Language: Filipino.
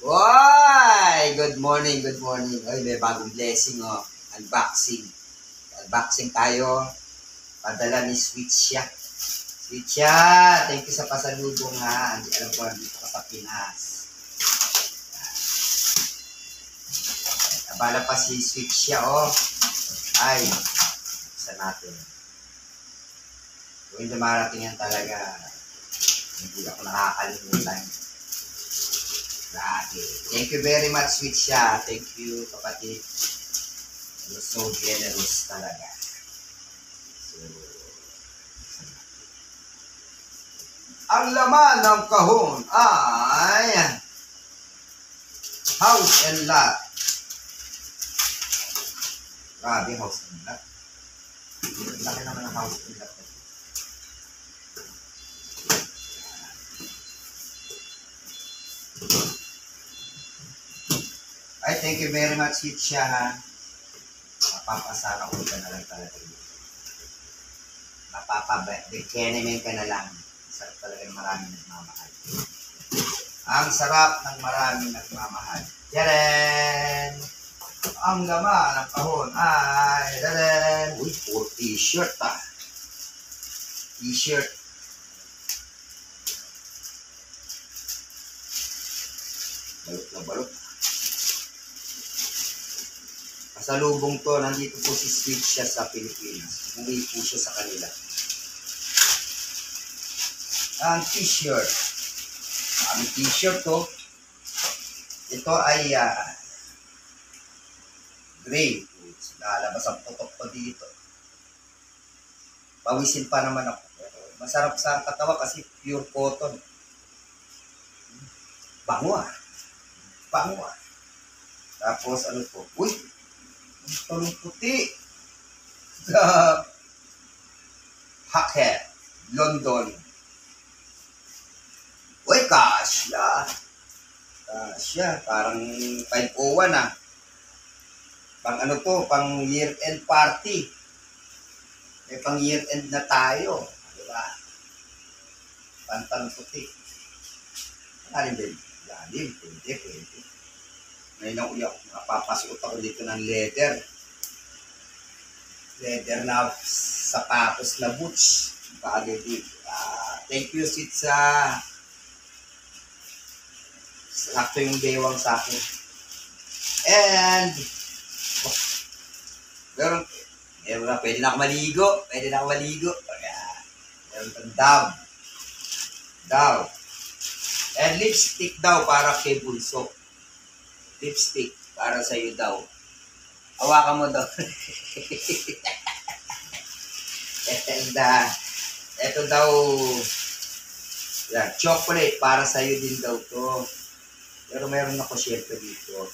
Why! Good morning, good morning. Ay, may bagong blessing, oh. Unboxing. Unboxing tayo. Padala ni Sweet Siya. Sweet Siya, thank you sa pasalubong, ha. Hindi alam ko, dito ka sa Pinas. Abala pa si Sweet Siya, oh. Ay, isa natin. Kung dumarating yan talaga, hindi ako nakakalimutan. Grabe. Thank you very much, Sweet Siya. Thank you, kapatid. You're so generous talaga. So, ang laman ng kahon ay house and lot. Grabe, house and lot. Laki naman ang house and lot. Ay, thank you very much, Sweet Siya, ha. Mapapasara ko ka na lang talaga. Mapapabikenemen ka na lang. Sarap talaga ng maraming nagmamahal. Ang sarap ng maraming nagmamahal. Tadaan! Ang laman ng kahon ay tadaan! Uy, for t-shirt, ha. T-shirt. Balot na balot. Pasalubong to, nandito po si Sweet Siya sa Pilipinas. Umuwi po siya sa kanila. Ang t-shirt. Ang t-shirt to. Ito ay gray. Lalabas ang putok ko dito. Pawisin pa naman ako. Masarap sa katawa kasi pure cotton. Bango, ah. Bango, ah. Tapos ano to? Uy! Ang talong puti sa Hackhead, London. Uy, kasya. Kasya. Parang 501, ah. Pang ano to, pang year-end party. Eh, pang year-end na tayo. Diba? Pantalong puti. Lalim din. Lalim. Pwede. Ngayon ang uyak, napapasuot ako dito ng leather. Leather na sapatos na boots. Bagay dito. Thank you, Sweet sa sakto yung bewang sa akin. And, meron na, pwede na ako maligo. Meron kang Dove. And lipstick daw para kay Bulso. Lipstick para sa iyo daw. Hawakan mo daw. And ito daw, chocolate para sa iyo din daw to. Pero meron ako syempre dito.